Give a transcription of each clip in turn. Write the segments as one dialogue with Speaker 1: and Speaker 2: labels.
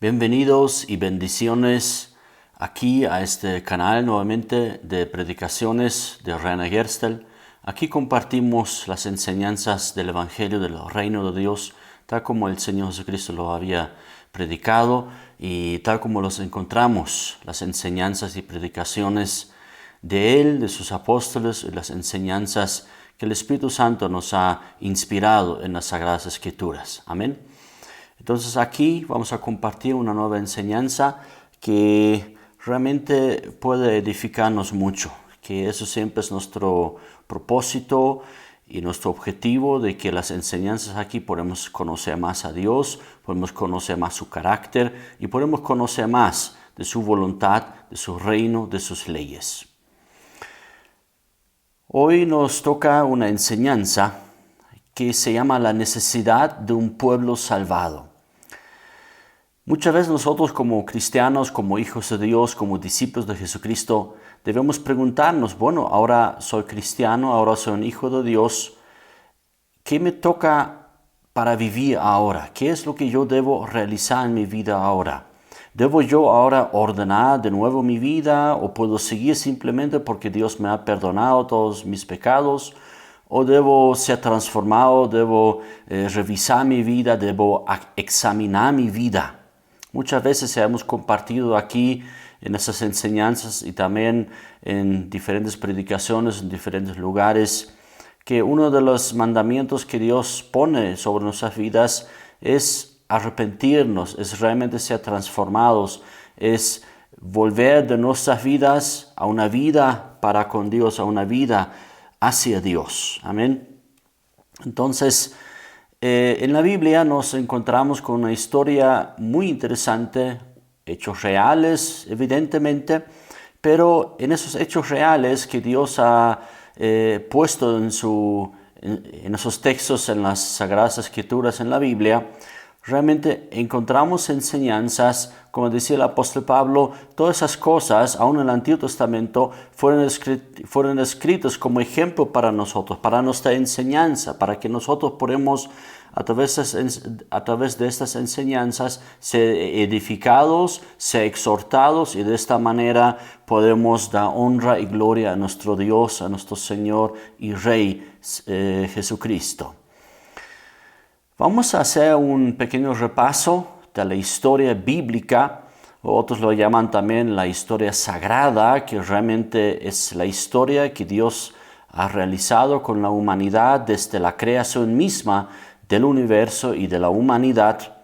Speaker 1: Bienvenidos y bendiciones aquí a este canal nuevamente de predicaciones de Reina Gerstel. Aquí compartimos las enseñanzas del Evangelio del Reino de Dios, tal como el Señor Jesucristo lo había predicado y tal como los encontramos, las enseñanzas y predicaciones de Él, de sus apóstoles, y las enseñanzas que el Espíritu Santo nos ha inspirado en las Sagradas Escrituras. Amén. Entonces aquí vamos a compartir una nueva enseñanza que realmente puede edificarnos mucho, que eso siempre es nuestro propósito y nuestro objetivo, de que las enseñanzas aquí podemos conocer más a Dios, podemos conocer más su carácter y podemos conocer más de su voluntad, de su reino, de sus leyes. Hoy nos toca una enseñanza que se llama la necesidad de un pueblo salvado. Muchas veces nosotros como cristianos, como hijos de Dios, como discípulos de Jesucristo, debemos preguntarnos, bueno, ahora soy cristiano, ahora soy un hijo de Dios, ¿qué me toca para vivir ahora? ¿Qué es lo que yo debo realizar en mi vida ahora? ¿Debo yo ahora ordenar de nuevo mi vida o puedo seguir simplemente porque Dios me ha perdonado todos mis pecados? ¿O debo ser transformado, debo revisar mi vida, debo examinar mi vida? Muchas veces hemos compartido aquí en esas enseñanzas y también en diferentes predicaciones, en diferentes lugares, que uno de los mandamientos que Dios pone sobre nuestras vidas es arrepentirnos, es realmente ser transformados, es volver de nuestras vidas a una vida para con Dios, a una vida hacia Dios. Amén. Entonces, en la Biblia nos encontramos con una historia muy interesante, hechos reales, evidentemente, pero en esos hechos reales que Dios ha puesto en esos textos, en las Sagradas Escrituras, en la Biblia, realmente encontramos enseñanzas, como decía el apóstol Pablo, todas esas cosas, aún en el Antiguo Testamento, fueron escritas como ejemplo para nosotros, para nuestra enseñanza, para que nosotros podamos, a través de estas enseñanzas, ser edificados, ser exhortados, y de esta manera podemos dar honra y gloria a nuestro Dios, a nuestro Señor y Rey Jesucristo. Vamos a hacer un pequeño repaso de la historia bíblica, otros lo llaman también la historia sagrada, que realmente es la historia que Dios ha realizado con la humanidad desde la creación misma del universo y de la humanidad.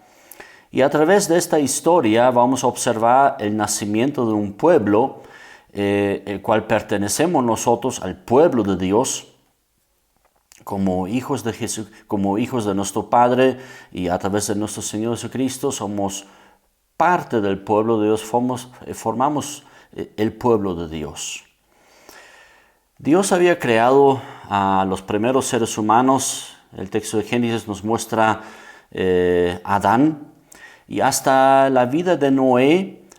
Speaker 1: Y a través de esta historia vamos a observar el nacimiento de un pueblo, el cual pertenecemos nosotros al pueblo de Dios, como hijos de Jesús, como hijos de nuestro Padre, y a través de nuestro Señor Jesucristo somos parte del pueblo de Dios, formamos el pueblo de Dios. Dios había creado a los primeros seres humanos. El texto de Génesis nos muestra Adán, y hasta la vida de Noé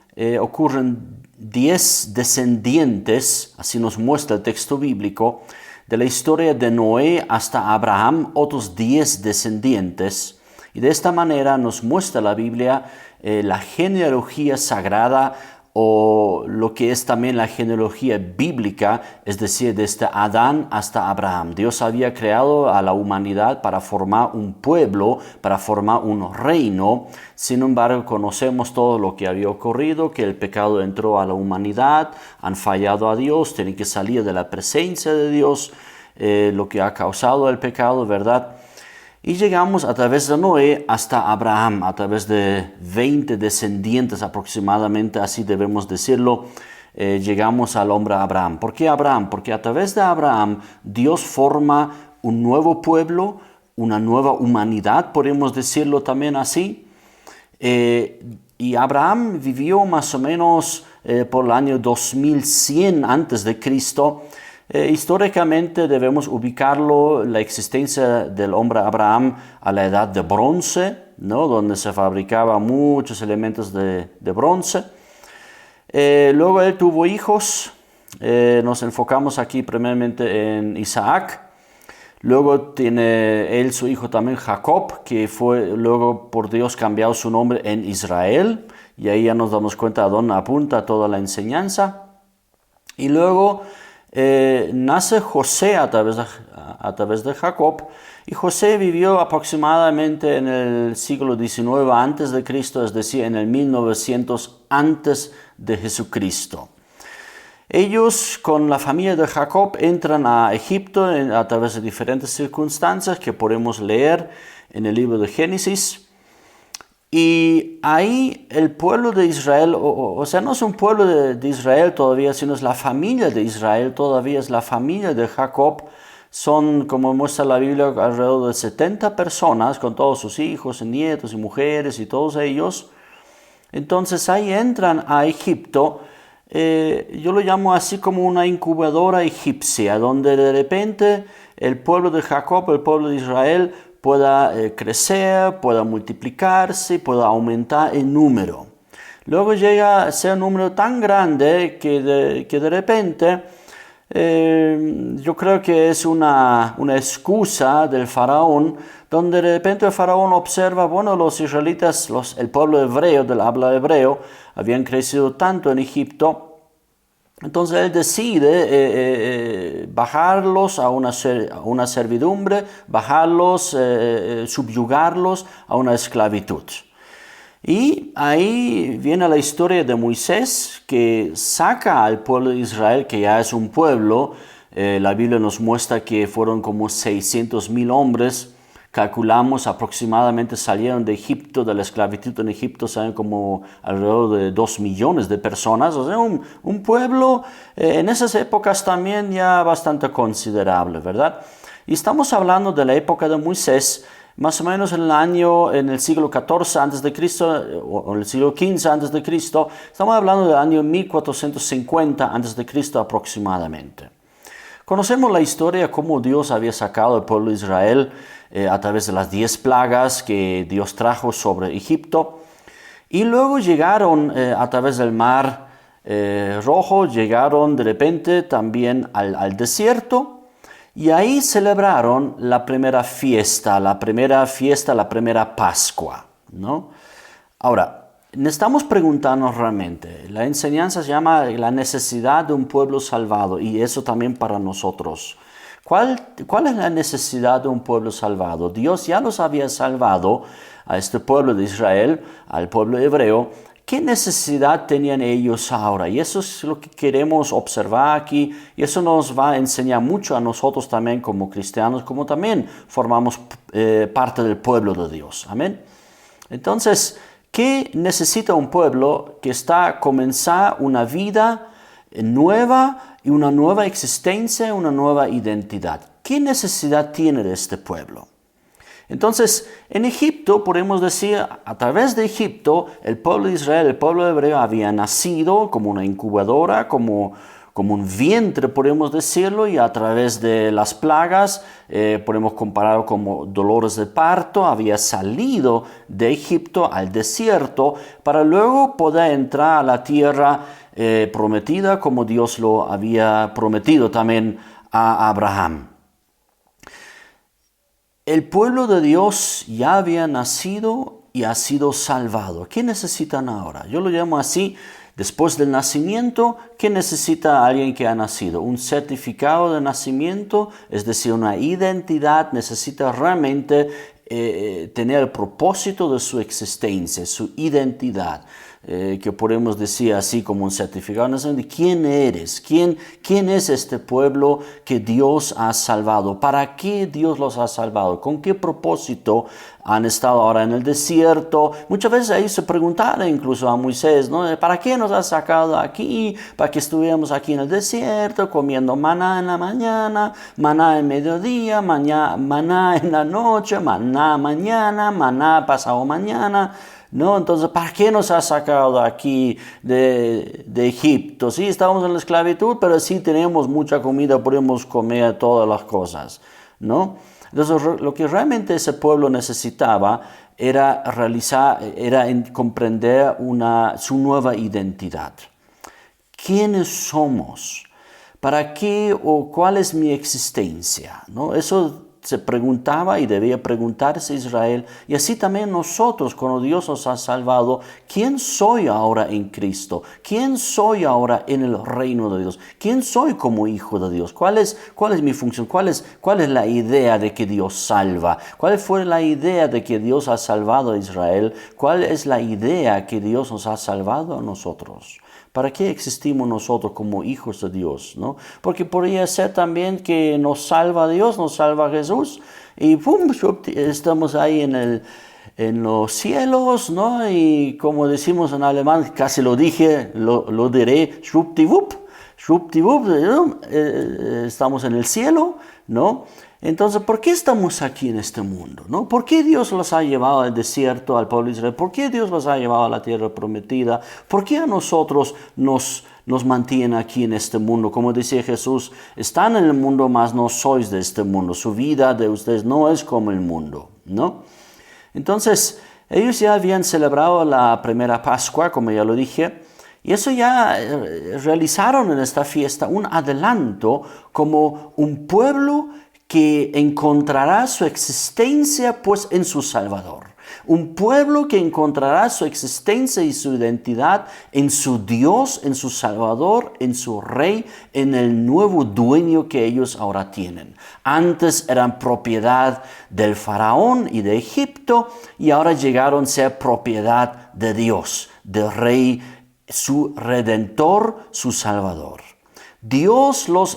Speaker 1: ocurren 10 descendientes, así nos muestra el texto bíblico. De la historia de Noé hasta Abraham, otros 10 descendientes. Y de esta manera nos muestra la Biblia la genealogía sagrada, o lo que es también la genealogía bíblica, es decir, desde Adán hasta Abraham. Dios había creado a la humanidad para formar un pueblo, para formar un reino. Sin embargo, conocemos todo lo que había ocurrido, que el pecado entró a la humanidad, han fallado a Dios, tienen que salir de la presencia de Dios, lo que ha causado el pecado, ¿verdad? Y llegamos a través de Noé hasta Abraham, a través de 20 descendientes aproximadamente, así debemos decirlo, llegamos al hombre Abraham. ¿Por qué Abraham? Porque a través de Abraham Dios forma un nuevo pueblo, una nueva humanidad, podemos decirlo también así. Y Abraham vivió más o menos por el año 2100 antes de Cristo. Históricamente debemos ubicarlo, la existencia del hombre Abraham, a la edad de bronce, ¿no? Donde se fabricaban muchos elementos de bronce. Luego él tuvo hijos. Nos enfocamos aquí primeramente en Isaac. Luego tiene él su hijo también Jacob, que fue luego por Dios cambiado su nombre en Israel. Y ahí ya nos damos cuenta a dónde apunta toda la enseñanza. Y luego nace José a través de Jacob. Y José vivió aproximadamente en el siglo XIX antes de Cristo, es decir, en el 1900 antes de Jesucristo. Ellos con la familia de Jacob entran a Egipto a través de diferentes circunstancias que podemos leer en el libro de Génesis. Y ahí el pueblo de Israel, o sea, no es un pueblo de Israel todavía, sino es la familia de Israel, todavía es la familia de Jacob. Son, como muestra la Biblia, alrededor de 70 personas, con todos sus hijos, nietos y mujeres y todos ellos. Entonces ahí entran a Egipto. Yo lo llamo así como una incubadora egipcia, donde de repente el pueblo de Jacob, el pueblo de Israel, pueda crecer, pueda multiplicarse, pueda aumentar en número. Luego llega a ser un número tan grande que de repente yo creo que es una excusa del faraón, donde de repente el faraón observa, bueno, los israelitas, el pueblo hebreo, del habla hebreo, habían crecido tanto en Egipto. Entonces él decide bajarlos a una servidumbre, bajarlos, subyugarlos a una esclavitud. Y ahí viene la historia de Moisés, que saca al pueblo de Israel, que ya es un pueblo. La Biblia nos muestra que fueron como 600,000 hombres. Calculamos aproximadamente salieron de Egipto, de la esclavitud en Egipto, salen como alrededor de 2 millones de personas. O sea, un pueblo en esas épocas también ya bastante considerable, ¿verdad? Y estamos hablando de la época de Moisés, más o menos en el siglo XIV a.C. o en el siglo XV a.C. Estamos hablando del año 1450 a.C. aproximadamente. Conocemos la historia cómo Dios había sacado al pueblo de Israel a través de las 10 plagas que Dios trajo sobre Egipto. Y luego llegaron a través del mar Rojo, llegaron de repente también al desierto. Y ahí celebraron la primera fiesta, la primera Pascua, ¿no? Ahora, necesitamos preguntarnos realmente, la enseñanza se llama la necesidad de un pueblo salvado, y eso también para nosotros. ¿Cuál es la necesidad de un pueblo salvado? Dios ya los había salvado a este pueblo de Israel, al pueblo hebreo. ¿Qué necesidad tenían ellos ahora? Y eso es lo que queremos observar aquí, y eso nos va a enseñar mucho a nosotros también como cristianos, como también formamos parte del pueblo de Dios. Amén. Entonces, ¿qué necesita un pueblo que está a comenzar una vida nueva y una nueva existencia, una nueva identidad? ¿Qué necesidad tiene de este pueblo? Entonces, en Egipto, podemos decir, a través de Egipto, el pueblo de Israel, el pueblo hebreo, había nacido como una incubadora, como un vientre, podemos decirlo, y a través de las plagas, podemos compararlo como dolores de parto, había salido de Egipto al desierto para luego poder entrar a la tierra prometida, como Dios lo había prometido también a Abraham. El pueblo de Dios ya había nacido y ha sido salvado. ¿Qué necesitan ahora? Yo lo llamo así, después del nacimiento. ¿Qué necesita alguien que ha nacido? Un certificado de nacimiento, es decir, una identidad. Necesita realmente tener el propósito de su existencia, su identidad. Que podemos decir así como un certificado de quién eres, quién es este pueblo que Dios ha salvado, para qué Dios los ha salvado, con qué propósito han estado ahora en el desierto. Muchas veces ahí se preguntaron incluso a Moisés, ¿no? ¿Para qué nos has sacado aquí? Para que estuviéramos aquí en el desierto comiendo maná en la mañana, maná en mediodía, maná en la noche, maná mañana, maná pasado mañana. ¿No? Entonces, ¿para qué nos ha sacado aquí de Egipto? Sí, estábamos en la esclavitud, pero sí tenemos mucha comida, podemos comer todas las cosas, ¿no? Entonces, lo que realmente ese pueblo necesitaba era comprender su nueva identidad. ¿Quiénes somos? ¿Para qué o cuál es mi existencia? ¿No? Eso se preguntaba y debía preguntarse Israel, y así también nosotros, cuando Dios nos ha salvado, ¿quién soy ahora en Cristo? ¿Quién soy ahora en el reino de Dios? ¿Quién soy como hijo de Dios? ¿Cuál es mi función? ¿Cuál es la idea de que Dios salva? ¿Cuál fue la idea de que Dios ha salvado a Israel? ¿Cuál es la idea que Dios nos ha salvado a nosotros? ¿Para qué existimos nosotros como hijos de Dios? ¿No? Porque podría ser también que nos salva Dios, nos salva Jesús, y ¡pum!, estamos ahí en los cielos, ¿no? Y como decimos en alemán, casi lo dije, lo diré, schwuppdiwupp, schwuppdiwupp, ¿no? Estamos en el cielo, ¿no? Entonces, ¿por qué estamos aquí en este mundo? ¿No? ¿Por qué Dios los ha llevado al desierto, al pueblo de Israel? ¿Por qué Dios los ha llevado a la tierra prometida? ¿Por qué a nosotros nos mantiene aquí en este mundo? Como decía Jesús, están en el mundo, mas no sois de este mundo. Su vida de ustedes no es como el mundo, ¿no? Entonces, ellos ya habían celebrado la primera Pascua, como ya lo dije, y eso ya realizaron en esta fiesta un adelanto como un pueblo que encontrará su existencia pues en su Salvador. Un pueblo que encontrará su existencia y su identidad en su Dios, en su Salvador, en su Rey, en el nuevo dueño que ellos ahora tienen. Antes eran propiedad del faraón y de Egipto, y ahora llegaron a ser propiedad de Dios, del Rey, su Redentor, su Salvador.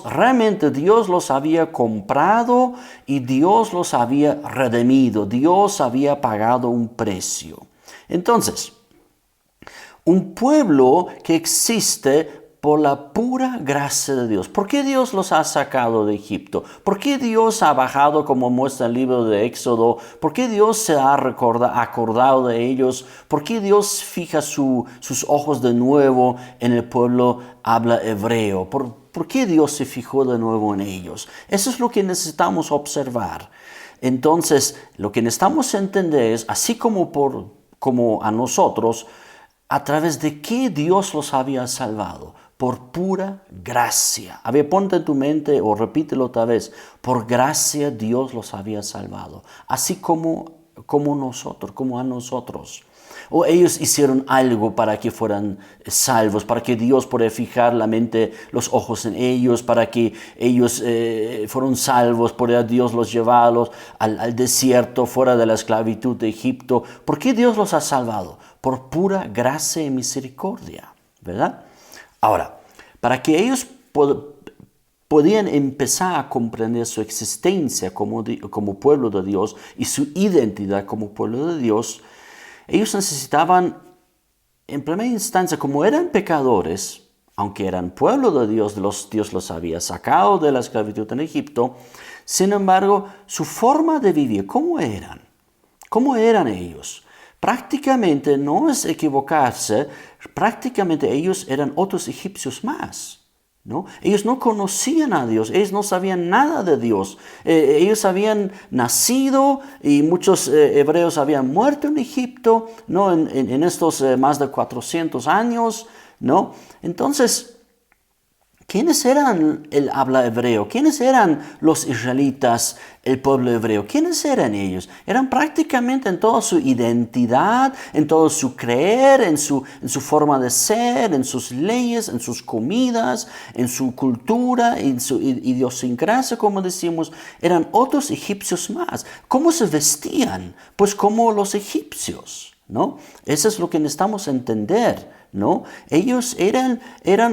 Speaker 1: Realmente Dios los había comprado y Dios los había redimido. Dios había pagado un precio. Entonces, un pueblo que existe por la pura gracia de Dios. ¿Por qué Dios los ha sacado de Egipto? ¿Por qué Dios ha bajado, como muestra el libro de Éxodo? ¿Por qué Dios se ha acordado de ellos? ¿Por qué Dios fija sus ojos de nuevo en el pueblo habla hebreo? ¿Por qué Dios se fijó de nuevo en ellos? Eso es lo que necesitamos observar. Entonces, lo que necesitamos entender es, así como a nosotros, a través de qué Dios los había salvado. Por pura gracia. A ver, ponte en tu mente o repítelo otra vez. Por gracia Dios los había salvado. Así como nosotros, como a nosotros. O ellos hicieron algo para que fueran salvos, para que Dios pudiera fijar la mente, los ojos en ellos, para que ellos fueron salvos, pudiera Dios los llevarlos al desierto, fuera de la esclavitud de Egipto. ¿Por qué Dios los ha salvado? Por pura gracia y misericordia, ¿verdad? Ahora, para que ellos podían empezar a comprender su existencia como pueblo de Dios y su identidad como pueblo de Dios, ellos necesitaban, en primera instancia, como eran pecadores, aunque eran pueblo de Dios, Dios los había sacado de la esclavitud en Egipto, sin embargo, su forma de vivir, ¿cómo eran? ¿Cómo eran ellos? Prácticamente, no es equivocarse, prácticamente ellos eran otros egipcios más, ¿no? Ellos no conocían a Dios, ellos no sabían nada de Dios. Ellos habían nacido y muchos hebreos habían muerto en Egipto, ¿no? En estos más de 400 años, ¿no? Entonces, ¿quiénes eran el habla hebreo? ¿Quiénes eran los israelitas, el pueblo hebreo? ¿Quiénes eran ellos? Eran prácticamente en toda su identidad, en todo su creer, en su forma de ser, en sus leyes, en sus comidas, en su cultura, en su idiosincrasia, como decimos, eran otros egipcios más. ¿Cómo se vestían? Pues como los egipcios, ¿no? Eso es lo que necesitamos entender, ¿no? Ellos eran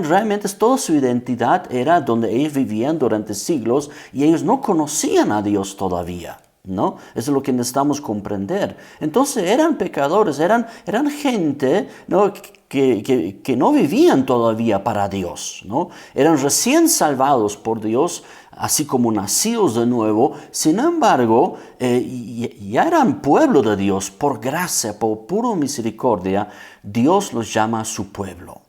Speaker 1: realmente, toda su identidad era donde ellos vivían durante siglos y ellos no conocían a Dios todavía, ¿no? Eso es lo que necesitamos comprender. Entonces eran pecadores, eran gente, ¿no? Que no vivían todavía para Dios, ¿no? Eran recién salvados por Dios, así como nacidos de nuevo. Sin embargo, ya eran pueblo de Dios por gracia, por pura misericordia. Dios los llama su pueblo.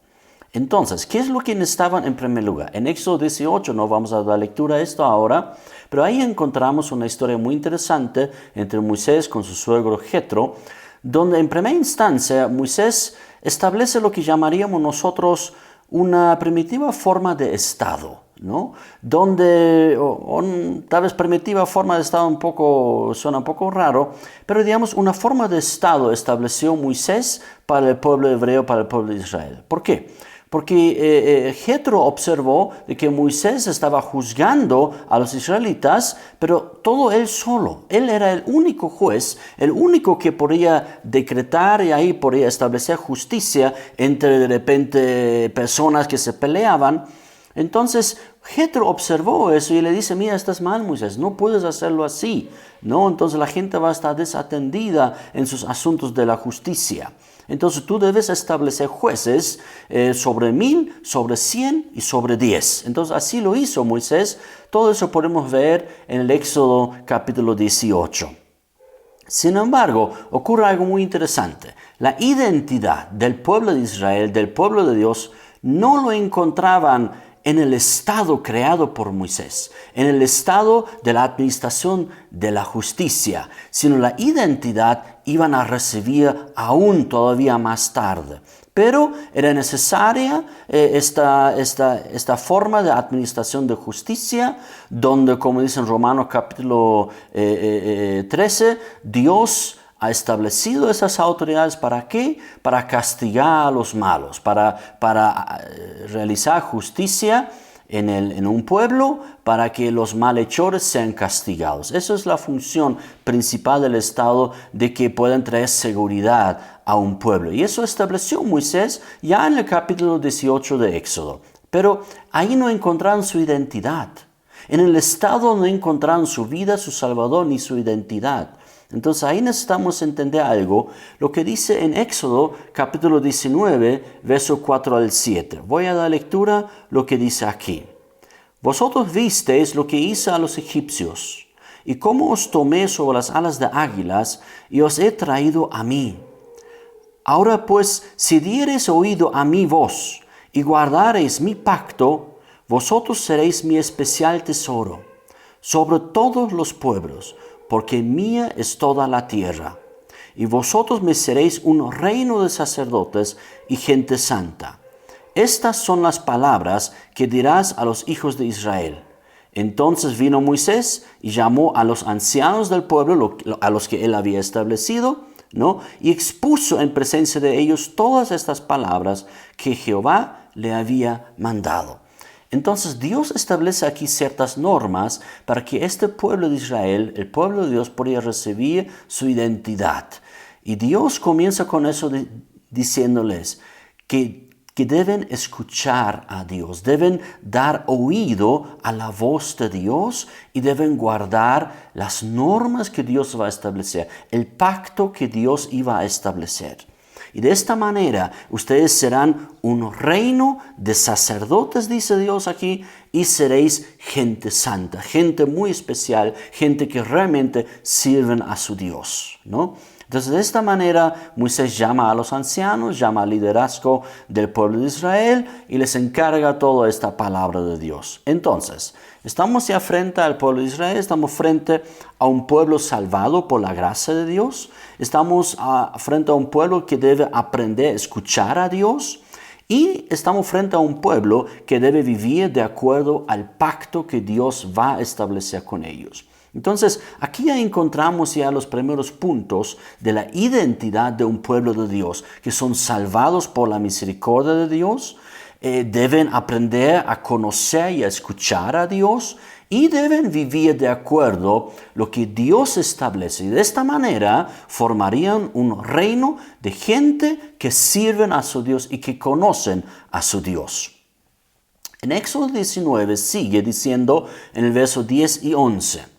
Speaker 1: Entonces, ¿qué es lo que necesitaban en primer lugar? En Éxodo 18, no vamos a dar lectura a esto ahora, pero ahí encontramos una historia muy interesante entre Moisés con su suegro Jetro, donde en primera instancia Moisés establece lo que llamaríamos nosotros una primitiva forma de Estado. ¿no? Donde, tal vez primitiva forma de Estado suena un poco raro, pero digamos una forma de Estado estableció Moisés para el pueblo hebreo, para el pueblo de Israel. ¿Por qué? Porque Jetro observó de que Moisés estaba juzgando a los israelitas, pero todo él solo. Él era el único juez, el único que podía decretar y ahí podía establecer justicia entre de repente personas que se peleaban. Entonces Jetro observó eso y le dice, mira, estás mal, Moisés, no puedes hacerlo así, ¿no? Entonces la gente va a estar desatendida en sus asuntos de la justicia. Entonces tú debes establecer jueces sobre 1000, sobre 100 y sobre 10. Entonces así lo hizo Moisés. Todo eso podemos ver en el Éxodo capítulo 18. Sin embargo, ocurre algo muy interesante. La identidad del pueblo de Israel, del pueblo de Dios, no lo encontraban en el estado creado por Moisés, en el estado de la administración de la justicia, sino la identidad iban a recibir aún todavía más tarde. Pero era necesaria esta forma de administración de justicia, donde, como dice en Romanos capítulo 13, Dios ha establecido esas autoridades. ¿Para qué? Para castigar a los malos, para realizar justicia en un pueblo, para que los malhechores sean castigados. Esa es la función principal del Estado, de que puedan traer seguridad a un pueblo. Y eso estableció Moisés ya en el capítulo 18 de Éxodo. Pero ahí no encontraron su identidad. En el Estado no encontraron su vida, su Salvador, ni su identidad. Entonces ahí necesitamos entender algo, lo que dice en Éxodo capítulo 19, verso 4 al 7. Voy a dar lectura lo que dice aquí. Vosotros visteis lo que hice a los egipcios, y cómo os tomé sobre las alas de águilas, y os he traído a mí. Ahora pues, si diereis oído a mi voz, y guardareis mi pacto, vosotros seréis mi especial tesoro sobre todos los pueblos, porque mía es toda la tierra. Y vosotros me seréis un reino de sacerdotes y gente santa. Estas son las palabras que dirás a los hijos de Israel. Entonces vino Moisés y llamó a los ancianos del pueblo, a los que él había establecido, ¿no? Y expuso en presencia de ellos todas estas palabras que Jehová le había mandado. Entonces Dios establece aquí ciertas normas para que este pueblo de Israel, el pueblo de Dios, podía recibir su identidad. Y Dios comienza con eso diciéndoles que deben escuchar a Dios, deben dar oído a la voz de Dios y deben guardar las normas que Dios va a establecer, el pacto que Dios iba a establecer. Y de esta manera ustedes serán un reino de sacerdotes, dice Dios aquí, y seréis gente santa, gente muy especial, gente que realmente sirven a su Dios, ¿no? Entonces, de esta manera, Moisés llama a los ancianos, llama al liderazgo del pueblo de Israel y les encarga toda esta palabra de Dios. Entonces, estamos ya frente al pueblo de Israel, estamos frente a un pueblo salvado por la gracia de Dios, estamos frente a un pueblo que debe aprender a escuchar a Dios y estamos frente a un pueblo que debe vivir de acuerdo al pacto que Dios va a establecer con ellos. Entonces, aquí ya encontramos ya los primeros puntos de la identidad de un pueblo de Dios, que son salvados por la misericordia de Dios, deben aprender a conocer y a escuchar a Dios y deben vivir de acuerdo a lo que Dios establece. Y de esta manera formarían un reino de gente que sirven a su Dios y que conocen a su Dios. En Éxodo 19 sigue diciendo en el verso 10 y 11.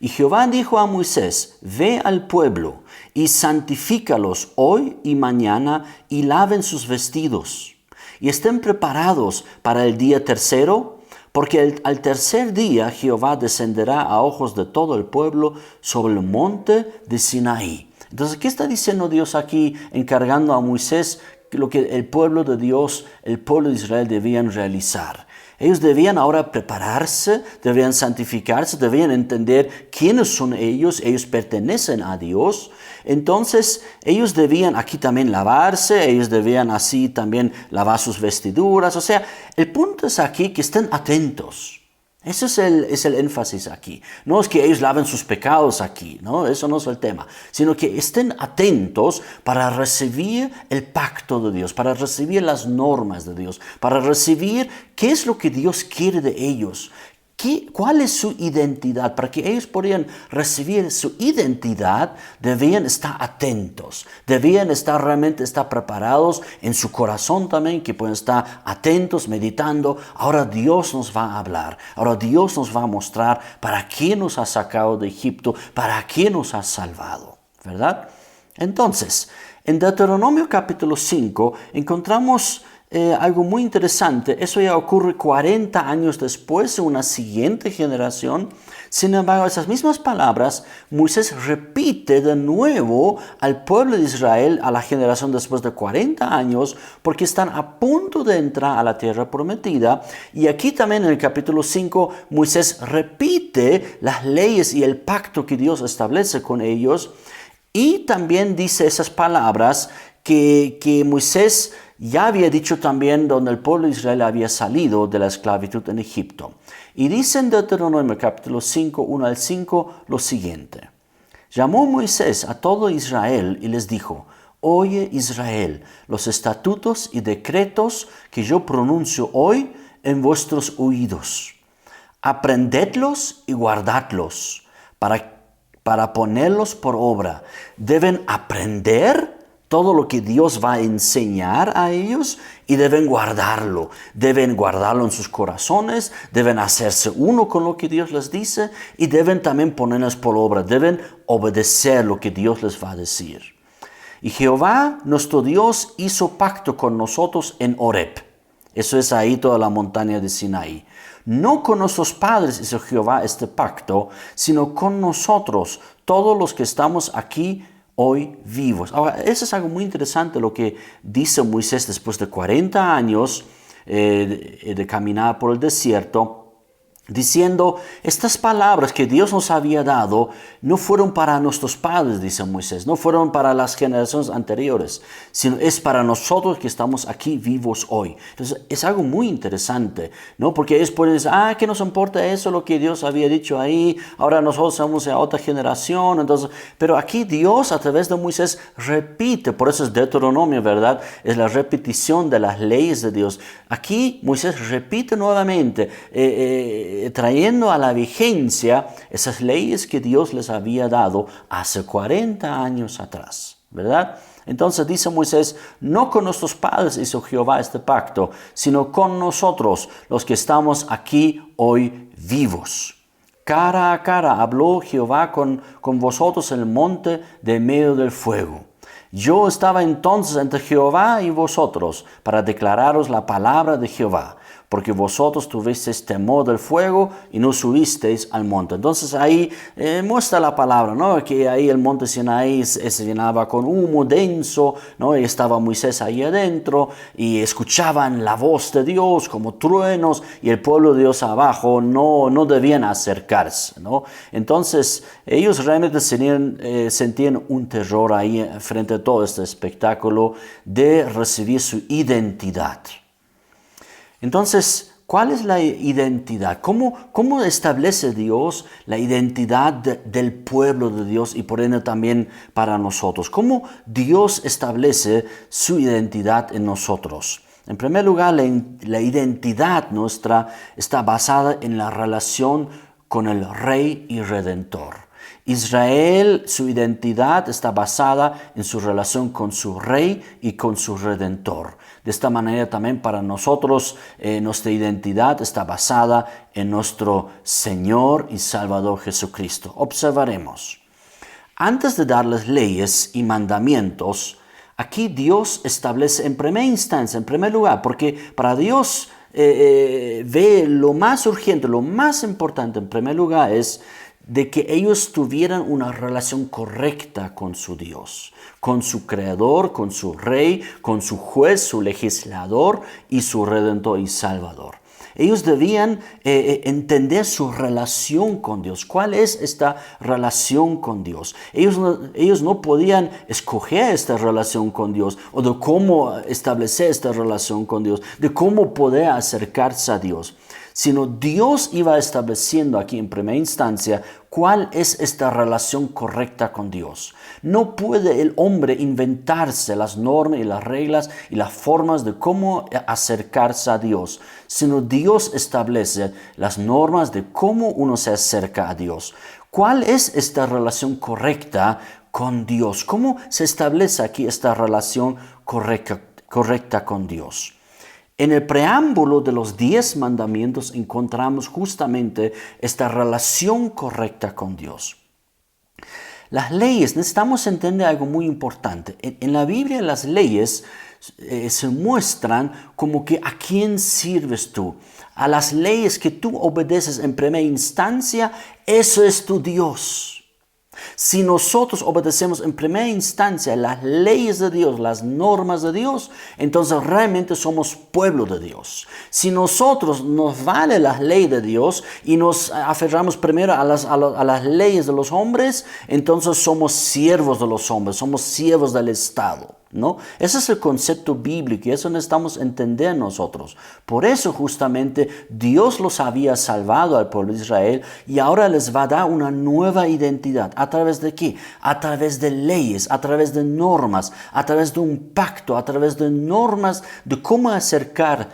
Speaker 1: Y Jehová dijo a Moisés, ve al pueblo y santifícalos hoy y mañana y laven sus vestidos y estén preparados para el día tercero, porque al tercer día Jehová descenderá a ojos de todo el pueblo sobre el monte de Sinaí. Entonces, ¿qué está diciendo Dios aquí, encargando a Moisés lo que el pueblo de Dios, el pueblo de Israel debían realizar? Ellos debían ahora prepararse, debían santificarse, debían entender quiénes son ellos. Ellos pertenecen a Dios. Entonces ellos debían aquí también lavarse, ellos debían así también lavar sus vestiduras. O sea, el punto es aquí que estén atentos. Ese es el énfasis aquí. No es que ellos laven sus pecados aquí, ¿no? Eso no es el tema. Sino que estén atentos para recibir el pacto de Dios, para recibir las normas de Dios, para recibir qué es lo que Dios quiere de ellos. ¿Cuál es su identidad? Para que ellos podían recibir su identidad, debían estar atentos, debían realmente estar preparados en su corazón también, que pueden estar atentos, meditando. Ahora Dios nos va a hablar, ahora Dios nos va a mostrar para qué nos ha sacado de Egipto, para qué nos ha salvado, ¿verdad? Entonces, en Deuteronomio capítulo 5 encontramos algo muy interesante. Eso ya ocurre 40 años después, en una siguiente generación. Sin embargo, esas mismas palabras Moisés repite de nuevo al pueblo de Israel, a la generación después de 40 años, porque están a punto de entrar a la tierra prometida. Y aquí también en el capítulo 5, Moisés repite las leyes y el pacto que Dios establece con ellos. Y también dice esas palabras que Moisés ya había dicho también donde el pueblo de Israel había salido de la esclavitud en Egipto. Y dice en Deuteronomio capítulo 5, 1 al 5, lo siguiente. Llamó Moisés a todo Israel y les dijo: Oye Israel, los estatutos y decretos que yo pronuncio hoy en vuestros oídos. Aprendedlos y guardadlos para ponerlos por obra. Deben aprender todo lo que Dios va a enseñar a ellos y deben guardarlo. Deben guardarlo en sus corazones, deben hacerse uno con lo que Dios les dice y deben también ponerlos por obra. Deben obedecer lo que Dios les va a decir. Y Jehová, nuestro Dios, hizo pacto con nosotros en Horeb. Eso es ahí toda la montaña de Sinaí. No con nuestros padres hizo Jehová este pacto, sino con nosotros, todos los que estamos aquí hoy vivos. Ahora, eso es algo muy interesante lo que dice Moisés después de 40 años de caminar por el desierto, diciendo, estas palabras que Dios nos había dado no fueron para nuestros padres, dice Moisés, no fueron para las generaciones anteriores, sino es para nosotros que estamos aquí vivos hoy. Entonces es algo muy interesante, ¿no? Porque ellos pueden decir, ¿qué nos importa eso, lo que Dios había dicho ahí? Ahora nosotros somos de otra generación. Entonces, pero aquí Dios a través de Moisés repite, por eso es Deuteronomio, ¿verdad? Es la repetición de las leyes de Dios. Aquí Moisés repite nuevamente, trayendo a la vigencia esas leyes que Dios les había dado hace 40 años atrás, ¿verdad? Entonces dice Moisés, no con nuestros padres hizo Jehová este pacto, sino con nosotros, los que estamos aquí hoy vivos. Cara a cara habló Jehová con vosotros en el monte de medio del fuego. Yo estaba entonces entre Jehová y vosotros para declararos la palabra de Jehová, porque vosotros tuvisteis temor del fuego y no subisteis al monte. Entonces ahí muestra la palabra, ¿no? Que ahí el monte Sinaí se llenaba con humo denso, ¿no? Y estaba Moisés ahí adentro y escuchaban la voz de Dios como truenos y el pueblo de Dios abajo no debían acercarse, ¿no? Entonces ellos realmente sentían un terror ahí frente a todo este espectáculo de recibir su identidad. Entonces, ¿cuál es la identidad? ¿Cómo establece Dios la identidad del pueblo de Dios y por ende también para nosotros? ¿Cómo Dios establece su identidad en nosotros? En primer lugar, la identidad nuestra está basada en la relación con el Rey y Redentor. Israel, su identidad está basada en su relación con su Rey y con su Redentor. De esta manera también para nosotros nuestra identidad está basada en nuestro Señor y Salvador Jesucristo. Observaremos. Antes de darles leyes y mandamientos, aquí Dios establece en primera instancia, en primer lugar, porque para Dios ve lo más urgente, lo más importante en primer lugar es de que ellos tuvieran una relación correcta con su Dios, con su Creador, con su Rey, con su Juez, su Legislador y su Redentor y Salvador. Ellos debían entender su relación con Dios. ¿Cuál es esta relación con Dios? Ellos no podían escoger esta relación con Dios o de cómo establecer esta relación con Dios, de cómo poder acercarse a Dios, sino Dios iba estableciendo aquí en primera instancia cuál es esta relación correcta con Dios. No puede el hombre inventarse las normas y las reglas y las formas de cómo acercarse a Dios, sino Dios establece las normas de cómo uno se acerca a Dios. ¿Cuál es esta relación correcta con Dios? ¿Cómo se establece aquí esta relación correcta con Dios? En el preámbulo de los 10 mandamientos encontramos justamente esta relación correcta con Dios. Las leyes, necesitamos entender algo muy importante. En la Biblia las leyes se muestran como que a quién sirves tú. A las leyes que tú obedeces en primera instancia, eso es tu Dios. Si nosotros obedecemos en primera instancia las leyes de Dios, las normas de Dios, entonces realmente somos pueblo de Dios. Si nosotros nos vale la ley de Dios y nos aferramos primero a las leyes de los hombres, entonces somos siervos de los hombres, somos siervos del Estado, ¿no? Ese es el concepto bíblico y eso necesitamos entender nosotros. Por eso justamente Dios los había salvado al pueblo de Israel y ahora les va a dar una nueva identidad. ¿A través de qué? A través de leyes, a través de normas, a través de un pacto, a través de normas de cómo acercarse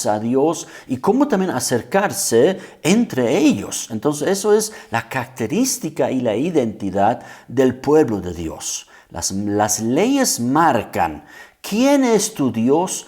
Speaker 1: a Dios y cómo también acercarse entre ellos. Entonces eso es la característica y la identidad del pueblo de Dios. Las leyes marcan quién es tu Dios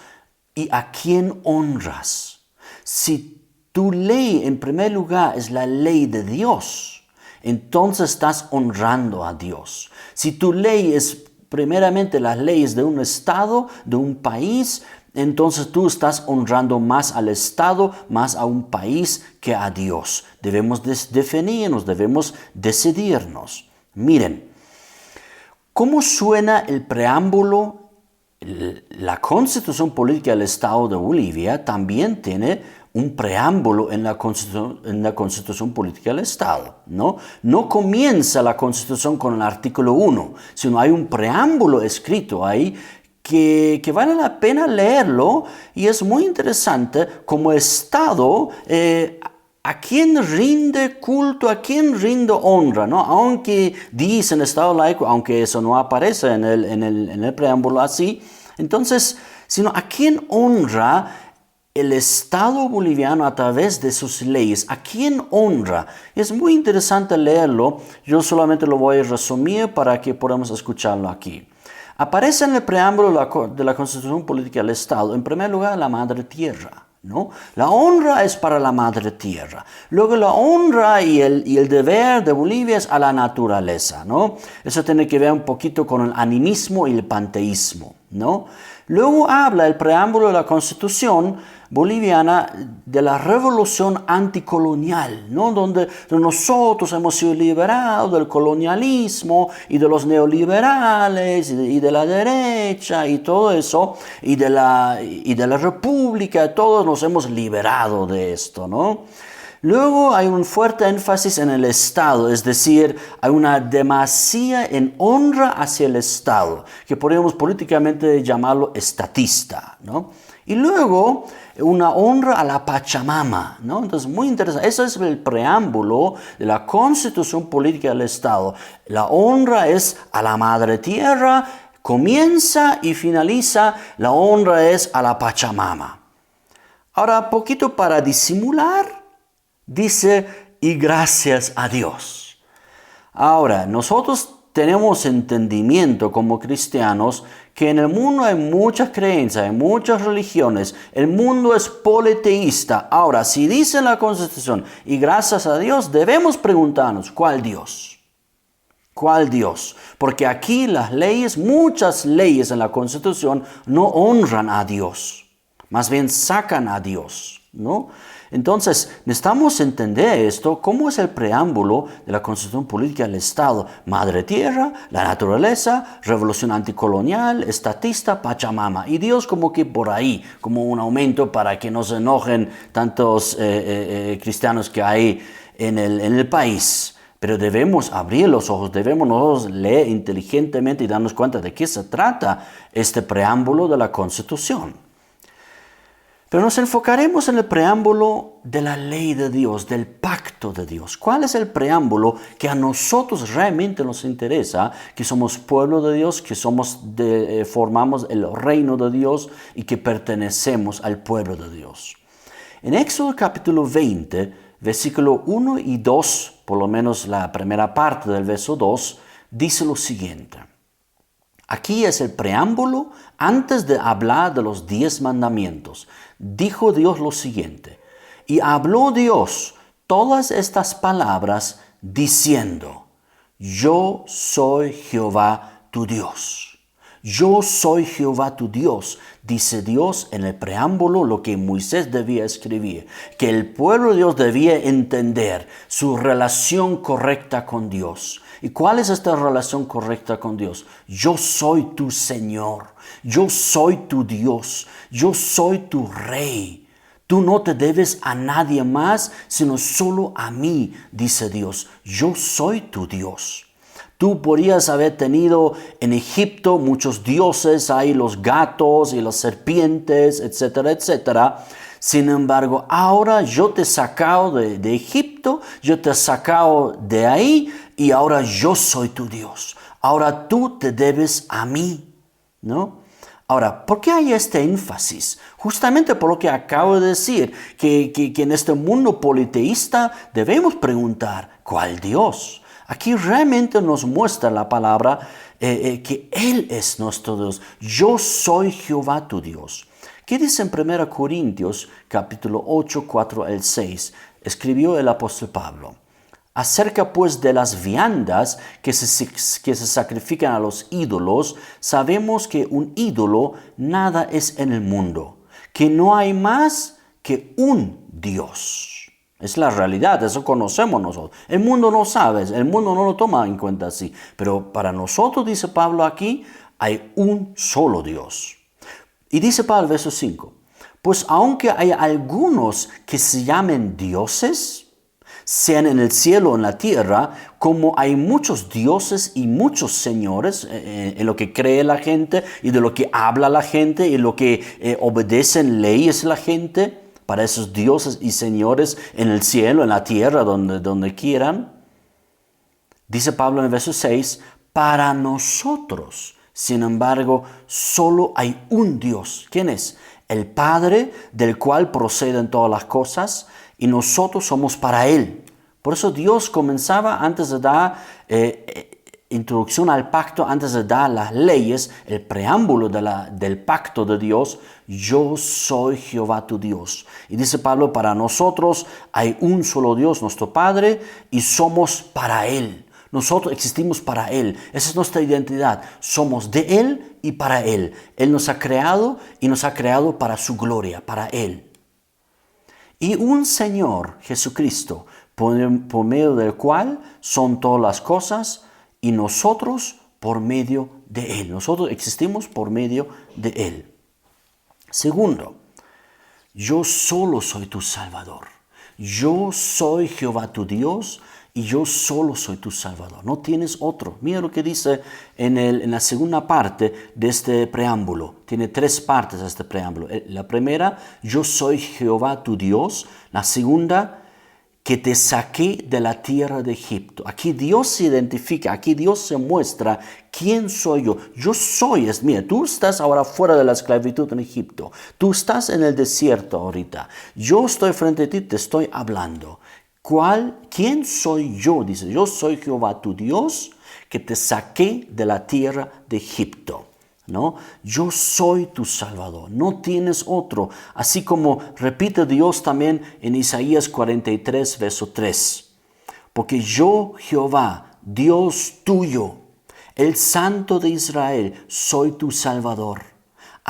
Speaker 1: y a quién honras. Si tu ley en primer lugar es la ley de Dios, entonces estás honrando a Dios. Si tu ley es primeramente las leyes de un estado, de un país, entonces tú estás honrando más al Estado, más a un país que a Dios. Debemos definirnos, debemos decidirnos. Miren, ¿cómo suena el preámbulo? La Constitución Política del Estado de Bolivia también tiene un preámbulo en la Constitución Política del Estado, ¿no? No comienza la Constitución con el artículo 1, sino hay un preámbulo escrito ahí que vale la pena leerlo y es muy interesante como Estado. ¿A quién rinde culto? ¿A quién rinde honra? ¿No? Aunque dicen Estado laico, aunque eso no aparece en el preámbulo así, entonces, sino ¿a quién honra el Estado boliviano a través de sus leyes? ¿A quién honra? Es muy interesante leerlo. Yo solamente lo voy a resumir para que podamos escucharlo aquí. Aparece en el preámbulo de la Constitución Política del Estado, en primer lugar, la Madre Tierra, ¿no? La honra es para la Madre Tierra. Luego la honra y el deber de Bolivia es a la naturaleza, ¿no? Eso tiene que ver un poquito con el animismo y el panteísmo, ¿no? Luego habla el preámbulo de la Constitución boliviana de la revolución anticolonial, ¿no? Donde nosotros hemos sido liberados del colonialismo y de los neoliberales y de la derecha y todo eso, y de la república, todos nos hemos liberado de esto, ¿no? Luego hay un fuerte énfasis en el Estado, es decir, hay una demasía en honra hacia el Estado, que podríamos políticamente llamarlo estatista, ¿no? Y luego una honra a la Pachamama, ¿no? Entonces, muy interesante. Eso es el preámbulo de la Constitución Política del Estado. La honra es a la Madre Tierra, comienza y finaliza, la honra es a la Pachamama. Ahora, poquito para disimular, dice, y gracias a Dios. Ahora, nosotros tenemos entendimiento como cristianos que en el mundo hay muchas creencias, hay muchas religiones, el mundo es politeísta. Ahora, si dice la Constitución, y gracias a Dios, debemos preguntarnos, ¿cuál Dios? ¿Cuál Dios? Porque aquí las leyes, muchas leyes en la Constitución no honran a Dios, más bien sacan a Dios. ¿no? Entonces, necesitamos entender esto, cómo es el preámbulo de la Constitución Política del Estado. Madre Tierra, la naturaleza, revolución anticolonial, estatista, Pachamama. Y Dios como que por ahí, como un aumento para que no se enojen tantos cristianos que hay en el país. Pero debemos abrir los ojos, debemos nosotros leer inteligentemente y darnos cuenta de qué se trata este preámbulo de la Constitución. Pero nos enfocaremos en el preámbulo de la ley de Dios, del pacto de Dios. ¿Cuál es el preámbulo que a nosotros realmente nos interesa? Que somos pueblo de Dios, que formamos el reino de Dios y que pertenecemos al pueblo de Dios. En Éxodo capítulo 20, versículo 1 y 2, por lo menos la primera parte del verso 2, dice lo siguiente. Aquí es el preámbulo antes de hablar de los 10 mandamientos. Dijo Dios lo siguiente: y habló Dios todas estas palabras diciendo: yo soy Jehová tu Dios. Yo soy Jehová tu Dios, dice Dios en el preámbulo, lo que Moisés debía escribir, que el pueblo de Dios debía entender su relación correcta con Dios. ¿Y cuál es esta relación correcta con Dios? Yo soy tu Señor, yo soy tu Dios, yo soy tu Rey. Tú no te debes a nadie más, sino solo a mí, dice Dios. Yo soy tu Dios. Tú podrías haber tenido en Egipto muchos dioses, hay los gatos y las serpientes, etcétera, etcétera. Sin embargo, ahora yo te he sacado de Egipto, yo te he sacado de ahí y ahora yo soy tu Dios. Ahora tú te debes a mí, ¿no? Ahora, ¿por qué hay este énfasis? Justamente por lo que acabo de decir, que en este mundo politeísta debemos preguntar, ¿cuál Dios? Aquí realmente nos muestra la palabra que Él es nuestro Dios. Yo soy Jehová tu Dios. ¿Qué dice en 1 Corintios capítulo 8, 4 al 6? Escribió el apóstol Pablo. Acerca pues de las viandas que se sacrifican a los ídolos, sabemos que un ídolo nada es en el mundo, que no hay más que un Dios. Es la realidad, eso conocemos nosotros. El mundo no sabe, el mundo no lo toma en cuenta así. Pero para nosotros, dice Pablo aquí, hay un solo Dios. Y dice Pablo, verso 5, pues aunque hay algunos que se llamen dioses, sean en el cielo o en la tierra, como hay muchos dioses y muchos señores en lo que cree la gente y de lo que habla la gente y lo que obedecen leyes la gente, para esos dioses y señores en el cielo, en la tierra, donde quieran. Dice Pablo en el verso 6, para nosotros, sin embargo, solo hay un Dios. ¿Quién es? El Padre, del cual proceden todas las cosas, y nosotros somos para Él. Por eso Dios comenzaba antes de dar introducción al pacto, antes de dar las leyes, el preámbulo del pacto de Dios, yo soy Jehová tu Dios. Y dice Pablo, para nosotros hay un solo Dios, nuestro Padre, y somos para Él. Nosotros existimos para Él. Esa es nuestra identidad. Somos de Él y para Él. Él nos ha creado y nos ha creado para su gloria, para Él. Y un Señor, Jesucristo, por medio del cual son todas las cosas, y nosotros por medio de Él. Nosotros existimos por medio de Él. Segundo, yo solo soy tu Salvador. Yo soy Jehová tu Dios y yo solo soy tu Salvador. No tienes otro. Mira lo que dice en la segunda parte de este preámbulo. Tiene 3 partes este preámbulo. La primera, yo soy Jehová tu Dios. La segunda, que te saqué de la tierra de Egipto. Aquí Dios se identifica, aquí Dios se muestra quién soy yo. Yo soy, mira, tú estás ahora fuera de la esclavitud en Egipto. Tú estás en el desierto ahorita. Yo estoy frente a ti, te estoy hablando. ¿Quién soy yo? Dice, yo soy Jehová tu Dios, que te saqué de la tierra de Egipto. ¿No? Yo soy tu Salvador, no tienes otro. Así como repite Dios también en Isaías 43, verso 3. Porque yo, Jehová, Dios tuyo, el Santo de Israel, soy tu Salvador.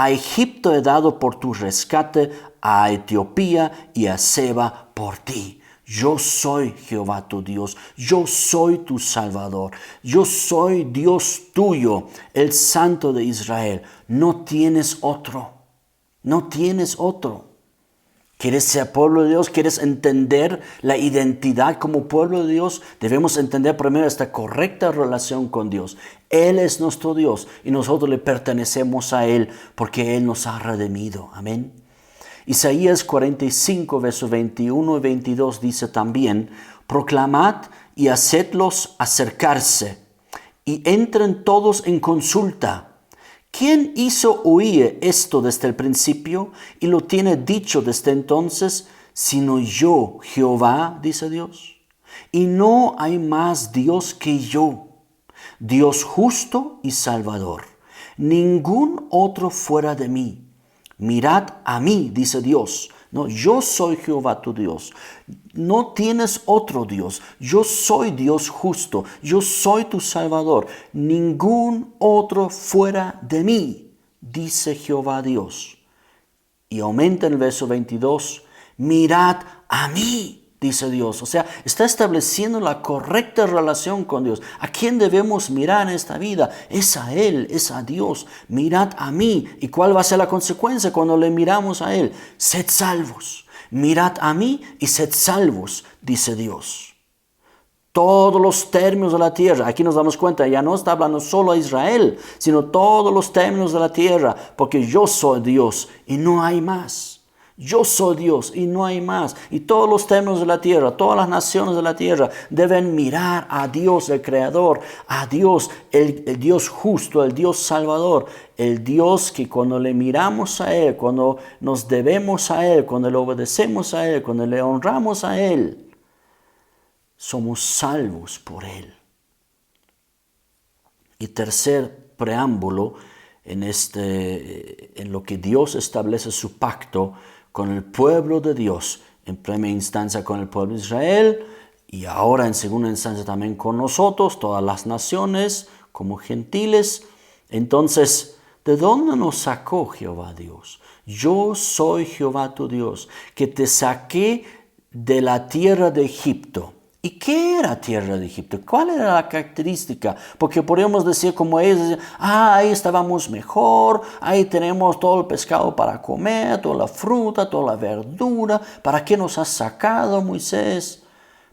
Speaker 1: A Egipto he dado por tu rescate, a Etiopía y a Seba por ti. Yo soy Jehová tu Dios, yo soy tu Salvador, yo soy Dios tuyo, el Santo de Israel. No tienes otro, no tienes otro. ¿Quieres ser pueblo de Dios? ¿Quieres entender la identidad como pueblo de Dios? Debemos entender primero esta correcta relación con Dios. Él es nuestro Dios y nosotros le pertenecemos a Él porque Él nos ha redimido. Amén. Isaías 45, versos 21 y 22 dice también: proclamad y hacedlos acercarse, y entren todos en consulta. ¿Quién hizo oír esto desde el principio y lo tiene dicho desde entonces? Sino yo, Jehová, dice Dios. Y no hay más Dios que yo, Dios justo y salvador. Ningún otro fuera de mí. Mirad a mí, dice Dios. No, yo soy Jehová tu Dios. No tienes otro Dios. Yo soy Dios justo. Yo soy tu Salvador. Ningún otro fuera de mí, dice Jehová Dios. Y aumenta en el verso 22. Mirad a mí, dice Dios. O sea, está estableciendo la correcta relación con Dios. ¿A quién debemos mirar en esta vida? Es a Él, es a Dios. Mirad a mí. ¿Y cuál va a ser la consecuencia cuando le miramos a Él? Sed salvos. Mirad a mí y sed salvos, dice Dios. Todos los términos de la tierra, aquí nos damos cuenta, ya no está hablando solo a Israel, sino todos los términos de la tierra, porque yo soy Dios y no hay más. Yo soy Dios y no hay más. Y todos los términos de la tierra, todas las naciones de la tierra deben mirar a Dios, el Creador, a Dios, el Dios justo, el Dios Salvador, el Dios que cuando le miramos a Él, cuando nos debemos a Él, cuando le obedecemos a Él, cuando le honramos a Él, somos salvos por Él. Y tercer preámbulo en lo que Dios establece su pacto con el pueblo de Dios, en primera instancia con el pueblo de Israel y ahora en segunda instancia también con nosotros, todas las naciones como gentiles. Entonces, ¿de dónde nos sacó Jehová Dios? Yo soy Jehová tu Dios, que te saqué de la tierra de Egipto. ¿Y qué era tierra de Egipto? ¿Cuál era la característica? Porque podríamos decir como ellos, decían, ahí estábamos mejor, ahí tenemos todo el pescado para comer, toda la fruta, toda la verdura. ¿Para qué nos has sacado, Moisés?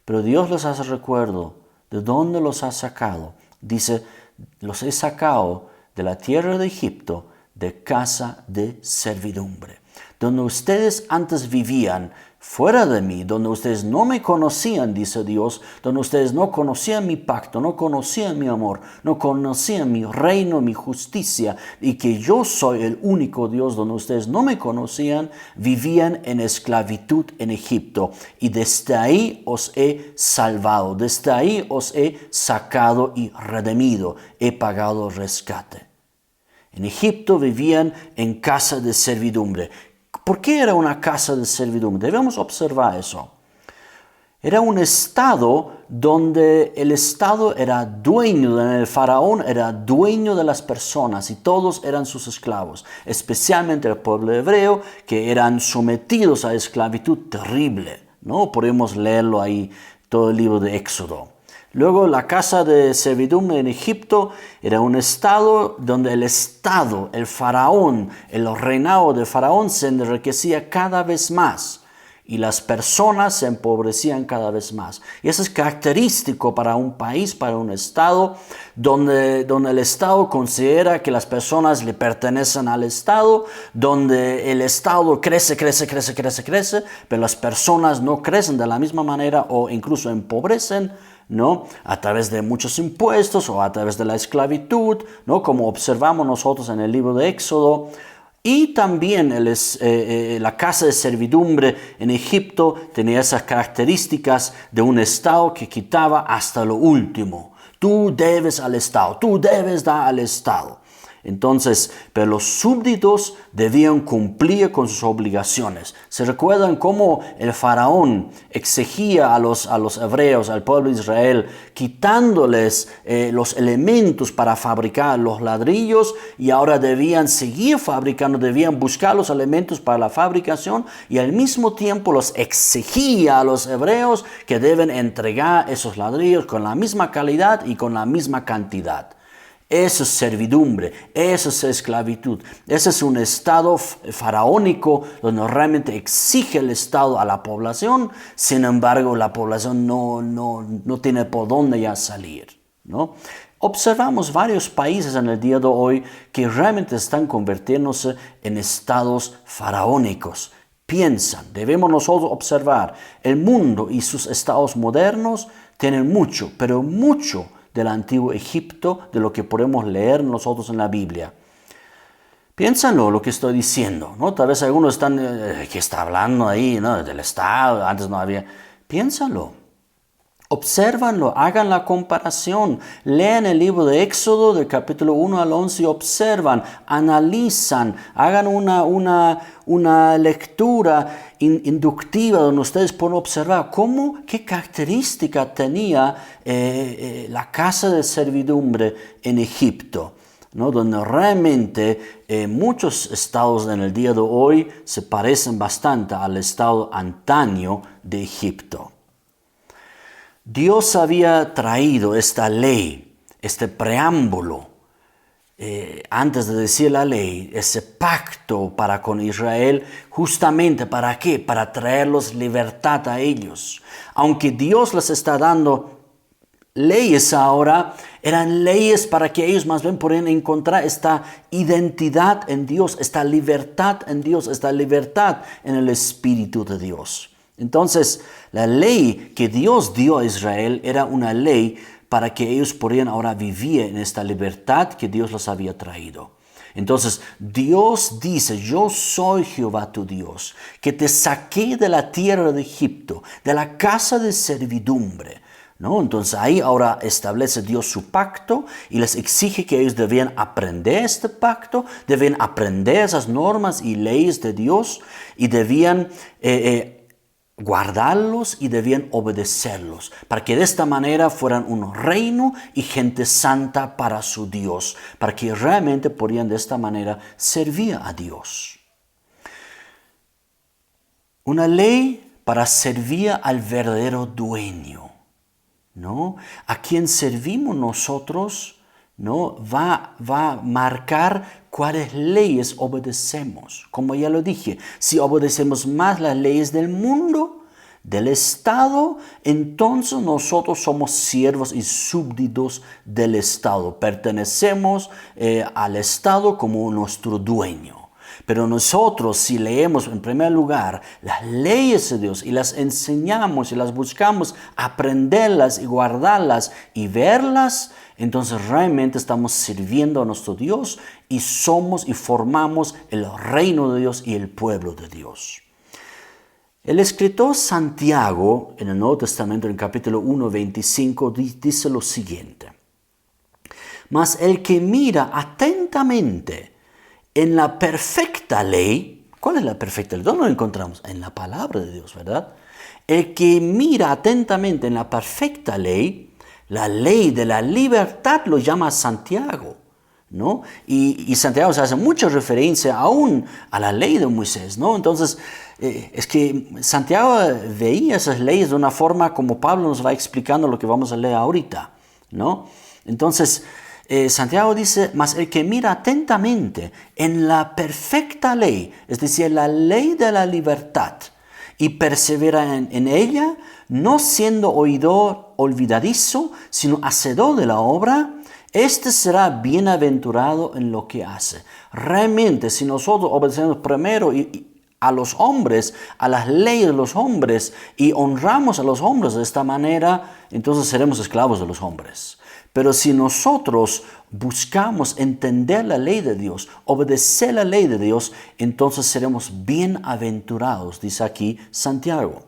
Speaker 1: Pero Dios les hace recuerdo. ¿De dónde los ha sacado? Dice, los he sacado de la tierra de Egipto, de casa de servidumbre. Donde ustedes antes vivían, fuera de mí, donde ustedes no me conocían, dice Dios, donde ustedes no conocían mi pacto, no conocían mi amor, no conocían mi reino, mi justicia, y que yo soy el único Dios, donde ustedes no me conocían, vivían en esclavitud en Egipto. Y desde ahí os he salvado, desde ahí os he sacado y redimido, he pagado rescate. En Egipto vivían en casa de servidumbre. ¿Por qué era una casa de servidumbre? Debemos observar eso. Era un estado donde el estado era dueño, el faraón era dueño de las personas y todos eran sus esclavos, especialmente el pueblo hebreo, que eran sometidos a esclavitud terrible, ¿no? Podemos leerlo ahí, todo el libro de Éxodo. Luego la casa de servidumbre en Egipto era un estado donde el faraón, el reinado de faraón se enriquecía cada vez más y las personas se empobrecían cada vez más. Y eso es característico para un país, para un estado, donde el estado considera que las personas le pertenecen al estado, donde el estado crece, pero las personas no crecen de la misma manera o incluso empobrecen, ¿no? A través de muchos impuestos o a través de la esclavitud, ¿no? Como observamos nosotros en el libro de Éxodo. Y también la casa de servidumbre en Egipto tenía esas características de un estado que quitaba hasta lo último. Tú debes al estado, tú debes dar al estado. Entonces, pero los súbditos debían cumplir con sus obligaciones. ¿Se recuerdan cómo el faraón exigía a los hebreos, al pueblo de Israel, quitándoles los elementos para fabricar los ladrillos, y ahora debían seguir fabricando, debían buscar los elementos para la fabricación, y al mismo tiempo los exigía a los hebreos que deben entregar esos ladrillos con la misma calidad y con la misma cantidad? Eso es servidumbre, eso es esclavitud. Ese es un estado faraónico donde realmente exige el Estado a la población. Sin embargo, la población no tiene por dónde ya salir, ¿no? Observamos varios países en el día de hoy que realmente están convirtiéndose en estados faraónicos. Piensan, debemos nosotros observar, el mundo y sus estados modernos tienen mucho, pero mucho del antiguo Egipto, de lo que podemos leer nosotros en la Biblia. Piénsenlo lo que estoy diciendo, ¿no? Tal vez algunos están, ¿qué está hablando ahí, ¿no? Del Estado, antes no había. Piénsalo. Obsérvanlo, hagan la comparación, lean el libro de Éxodo del capítulo 1 al 11 y observan, analizan, hagan una lectura inductiva donde ustedes pueden observar qué característica tenía la casa de servidumbre en Egipto, ¿no? Donde realmente muchos estados en el día de hoy se parecen bastante al estado antaño de Egipto. Dios había traído esta ley, este preámbulo, antes de decir la ley, ese pacto para con Israel, justamente ¿para qué? Para traerlos libertad a ellos. Aunque Dios les está dando leyes ahora, eran leyes para que ellos más bien pudieran encontrar esta identidad en Dios, esta libertad en Dios, esta libertad en el Espíritu de Dios. Entonces, la ley que Dios dio a Israel era una ley para que ellos pudieran ahora vivir en esta libertad que Dios les había traído. Entonces, Dios dice, yo soy Jehová tu Dios, que te saqué de la tierra de Egipto, de la casa de servidumbre, ¿no? Entonces, ahí ahora establece Dios su pacto y les exige que ellos debían aprender este pacto, debían aprender esas normas y leyes de Dios y debían guardarlos y debían obedecerlos, para que de esta manera fueran un reino y gente santa para su Dios, para que realmente podían de esta manera servir a Dios. Una ley para servir al verdadero dueño, ¿no? A quien servimos nosotros, ¿no? Va a marcar cuáles leyes obedecemos. Como ya lo dije, si obedecemos más las leyes del mundo, del Estado, entonces nosotros somos siervos y súbditos del Estado. Pertenecemos al Estado como nuestro dueño. Pero nosotros, si leemos en primer lugar las leyes de Dios y las enseñamos y las buscamos aprenderlas y guardarlas y verlas, entonces realmente estamos sirviendo a nuestro Dios y somos y formamos el reino de Dios y el pueblo de Dios. El escritor Santiago, en el Nuevo Testamento, en el capítulo 1, 25, dice lo siguiente: mas el que mira atentamente en la perfecta ley. ¿Cuál es la perfecta ley? ¿Dónde lo encontramos? En la palabra de Dios, ¿verdad? El que mira atentamente en la perfecta ley, la ley de la libertad, lo llama Santiago, ¿no? Y Santiago se hace mucha referencia aún a la ley de Moisés, ¿no? Entonces, es que Santiago veía esas leyes de una forma como Pablo nos va explicando lo que vamos a leer ahorita, ¿no? Entonces, Santiago dice, mas el que mira atentamente en la perfecta ley, es decir, la ley de la libertad, y persevera en ella, no siendo oidor olvidadizo, sino hacedor de la obra, este será bienaventurado en lo que hace. Realmente, si nosotros obedecemos primero a los hombres, a las leyes de los hombres, y honramos a los hombres de esta manera, entonces seremos esclavos de los hombres. Pero si nosotros buscamos entender la ley de Dios, obedecer la ley de Dios, entonces seremos bienaventurados, dice aquí Santiago.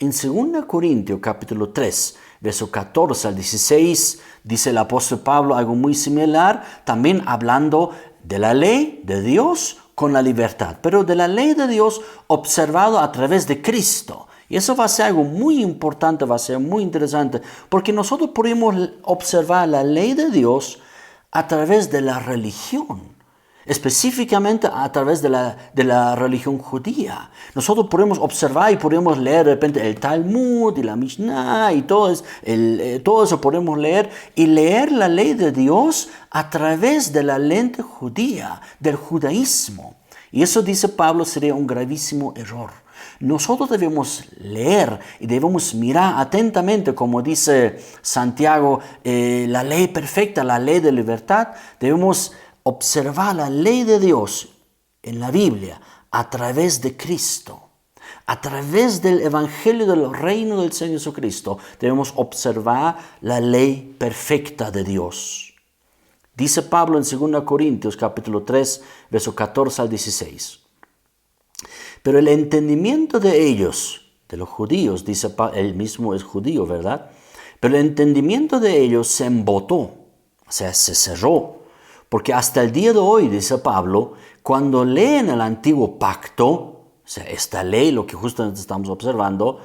Speaker 1: En 2 Corintios capítulo 3, verso 14 al 16, dice el apóstol Pablo algo muy similar, también hablando de la ley de Dios con la libertad, pero de la ley de Dios observado a través de Cristo. Y eso va a ser algo muy importante, va a ser muy interesante, porque nosotros podemos observar la ley de Dios a través de la religión, específicamente a través de la religión judía. Nosotros podemos observar y podemos leer de repente el Talmud y la Mishnah y todo eso podemos leer y leer la ley de Dios a través de la lente judía, del judaísmo. Y eso, dice Pablo, sería un gravísimo error. Nosotros debemos leer y debemos mirar atentamente, como dice Santiago, la ley perfecta, la ley de libertad. Debemos observar la ley de Dios en la Biblia a través de Cristo. A través del Evangelio del Reino del Señor Jesucristo debemos observar la ley perfecta de Dios. Dice Pablo en 2 Corintios capítulo 3, verso 14 al 16. Pero el entendimiento de ellos, de los judíos, dice Pablo, él mismo es judío, ¿verdad? Pero el entendimiento de ellos se embotó, o sea, se cerró. Porque hasta el día de hoy, dice Pablo, cuando leen el antiguo pacto, o sea, esta ley, lo que justamente estamos observando,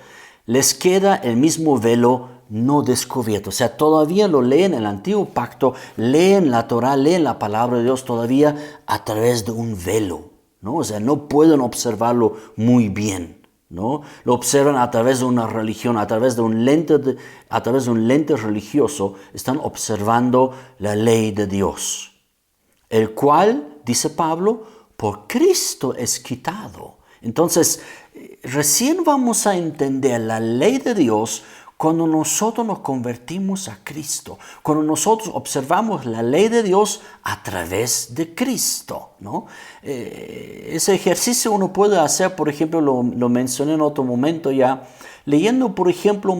Speaker 1: les queda el mismo velo no descubierto. O sea, todavía lo leen el antiguo pacto, leen la Torah, leen la palabra de Dios todavía a través de un velo, ¿no? O sea, no pueden observarlo muy bien, ¿no? Lo observan a través de una religión, a través de un lente religioso, están observando la ley de Dios, el cual, dice Pablo, por Cristo es quitado. Entonces, recién vamos a entender la ley de Dios cuando nosotros nos convertimos a Cristo, cuando nosotros observamos la ley de Dios a través de Cristo, ¿no? Ese ejercicio uno puede hacer, por ejemplo, lo mencioné en otro momento ya, leyendo, por ejemplo,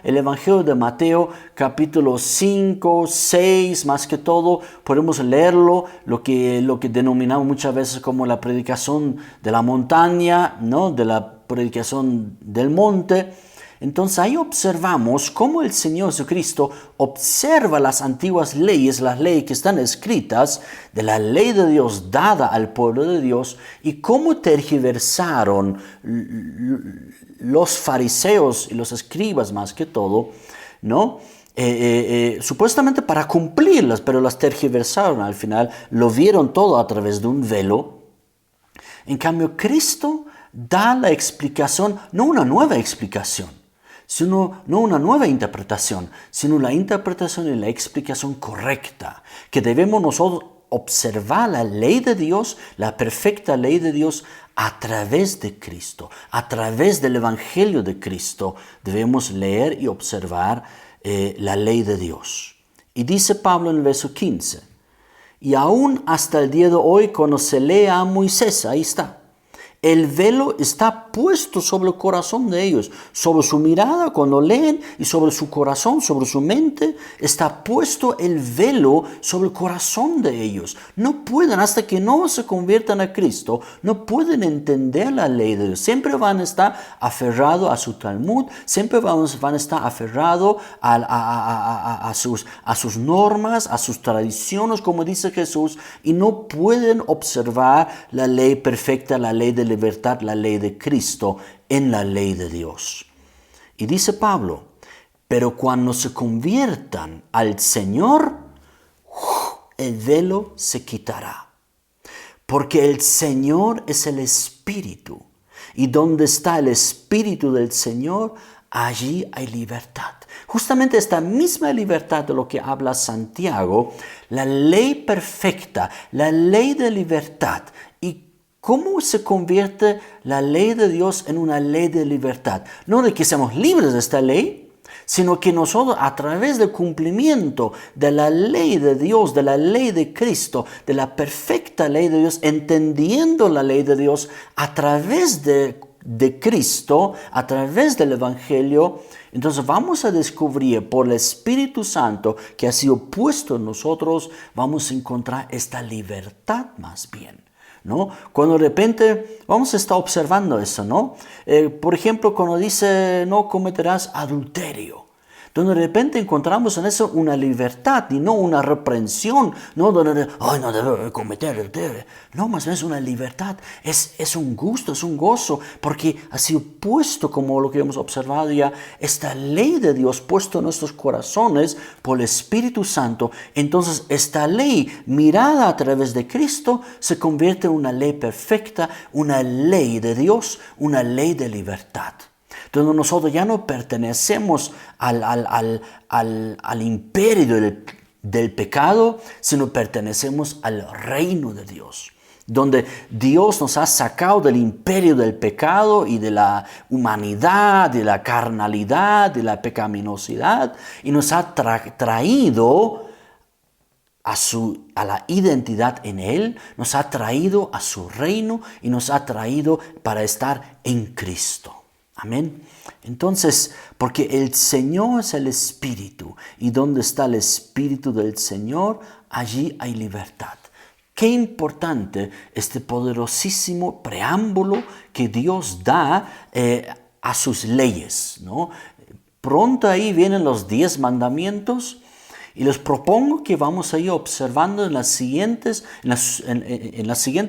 Speaker 1: el Evangelio de Mateo, capítulo 5, 6, más que todo, podemos leerlo, lo que denominamos muchas veces como la predicación de la montaña, ¿no? De la predicación del monte. Entonces ahí observamos cómo el Señor Jesucristo observa las antiguas leyes, las leyes que están escritas, de la ley de Dios dada al pueblo de Dios, y cómo tergiversaron los fariseos y los escribas más que todo, ¿no? Supuestamente para cumplirlas, pero las tergiversaron al final, lo vieron todo a través de un velo. En cambio, Cristo da la explicación, no una nueva explicación, sino no una nueva interpretación, sino la interpretación y la explicación correcta, que debemos nosotros observar la ley de Dios, la perfecta ley de Dios, a través de Cristo, a través del Evangelio de Cristo. Debemos leer y observar la ley de Dios. Y dice Pablo en el verso 15, y aún hasta el día de hoy, cuando se lee a Moisés, ahí está, el velo está puesto sobre el corazón de ellos, sobre su mirada cuando leen y sobre su corazón, sobre su mente, está puesto el velo sobre el corazón de ellos. No pueden, hasta que no se conviertan a Cristo, no pueden entender la ley de Dios. Siempre van a estar aferrados a su Talmud, siempre van a estar aferrados a sus normas, a sus tradiciones, como dice Jesús, y no pueden observar la ley perfecta, la ley de libertad, la ley de Cristo en la ley de Dios. Y dice Pablo, pero cuando se conviertan al Señor, el velo se quitará. Porque el Señor es el Espíritu. Y donde está el Espíritu del Señor, allí hay libertad. Justamente esta misma libertad de lo que habla Santiago, la ley perfecta, la ley de libertad. ¿Y cómo se convierte la ley de Dios en una ley de libertad? No de que seamos libres de esta ley, sino que nosotros a través del cumplimiento de la ley de Dios, de la ley de Cristo, de la perfecta ley de Dios, entendiendo la ley de Dios a través de Cristo, a través del Evangelio, entonces vamos a descubrir por el Espíritu Santo que ha sido puesto en nosotros, vamos a encontrar esta libertad más bien, ¿no? Cuando de repente vamos a estar observando eso, ¿no? Por ejemplo, cuando dice no cometerás adulterio. donde de repente encontramos en eso una libertad y no una reprensión, no donde, ay, no debe cometer, debe. No, más bien es una libertad, es un gusto, es un gozo, porque ha sido puesto, como lo que hemos observado ya, esta ley de Dios puesto en nuestros corazones por el Espíritu Santo. Entonces esta ley mirada a través de Cristo se convierte en una ley perfecta, una ley de Dios, una ley de libertad. Donde nosotros ya no pertenecemos al imperio del pecado, sino pertenecemos al reino de Dios. Donde Dios nos ha sacado del imperio del pecado y de la humanidad, de la carnalidad, de la pecaminosidad, y nos ha traído a la identidad en Él, nos ha traído a su reino y nos ha traído para estar en Cristo. Amén. Entonces, porque el Señor es el Espíritu, y donde está el Espíritu del Señor, allí hay libertad. Qué importante este poderosísimo preámbulo que Dios da a sus leyes, ¿no? Pronto ahí vienen los 10 mandamientos, y les propongo que vamos a ir observando en las siguientes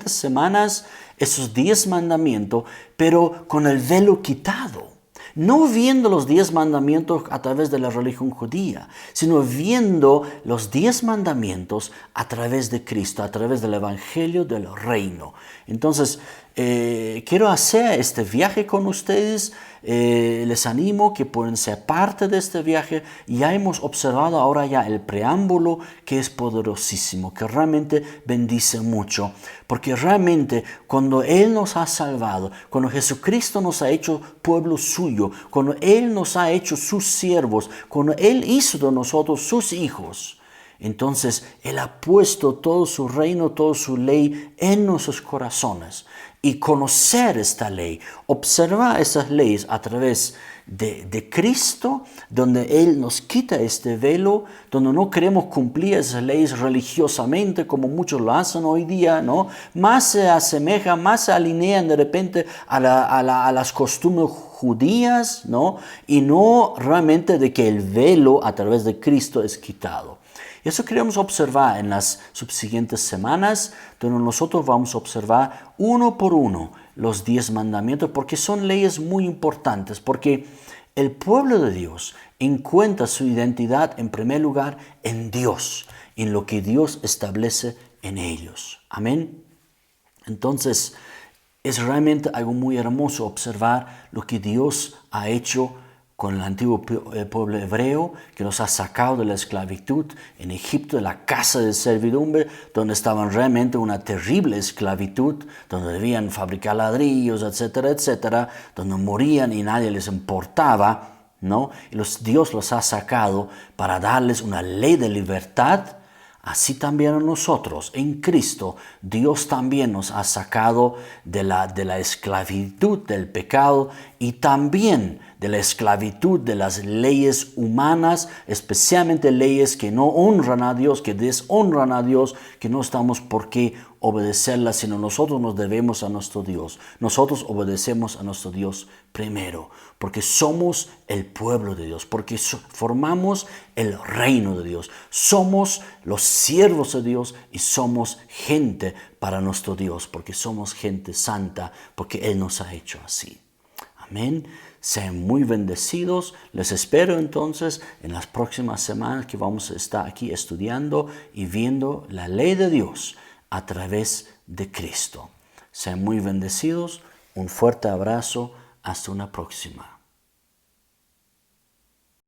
Speaker 1: semanas esos 10 mandamientos, pero con el velo quitado. No viendo los 10 mandamientos a través de la religión judía, sino viendo los 10 mandamientos a través de Cristo, a través del Evangelio del Reino. Entonces, quiero hacer este viaje con ustedes. Les animo que pueden ser parte de este viaje. Ya hemos observado ahora ya el preámbulo, que es poderosísimo, que realmente bendice mucho, porque realmente cuando Él nos ha salvado, cuando Jesucristo nos ha hecho pueblo suyo, cuando Él nos ha hecho sus siervos, cuando Él hizo de nosotros sus hijos, entonces Él ha puesto todo su reino, toda su ley en nuestros corazones. Y conocer esta ley, observar esas leyes a través de Cristo, donde Él nos quita este velo, donde no queremos cumplir esas leyes religiosamente como muchos lo hacen hoy día, ¿no? Más se asemejan, más se alinean de repente a las costumbres judías, ¿no? Y no realmente de que el velo a través de Cristo es quitado. Eso queremos observar en las subsiguientes semanas, donde nosotros vamos a observar uno por uno los 10 mandamientos, porque son leyes muy importantes, porque el pueblo de Dios encuentra su identidad en primer lugar en Dios, en lo que Dios establece en ellos. Amén. Entonces, es realmente algo muy hermoso observar lo que Dios ha hecho con el antiguo pueblo hebreo, que nos ha sacado de la esclavitud en Egipto, de la casa de servidumbre, donde estaban realmente una terrible esclavitud, donde debían fabricar ladrillos, etcétera, etcétera, donde morían y nadie les importaba, ¿no? Y Dios los ha sacado para darles una ley de libertad. Así también a nosotros, en Cristo, Dios también nos ha sacado de la esclavitud del pecado y también de la esclavitud de las leyes humanas, especialmente leyes que no honran a Dios, que deshonran a Dios, que no estamos por qué obedecerlas, sino nosotros nos debemos a nuestro Dios. Nosotros obedecemos a nuestro Dios primero, porque somos el pueblo de Dios, porque formamos el reino de Dios. Somos los siervos de Dios y somos gente para nuestro Dios, porque somos gente santa, porque Él nos ha hecho así. Amén. Sean muy bendecidos. Les espero entonces en las próximas semanas que vamos a estar aquí estudiando y viendo la ley de Dios a través de Cristo. Sean muy bendecidos. Un fuerte abrazo. Hasta una próxima.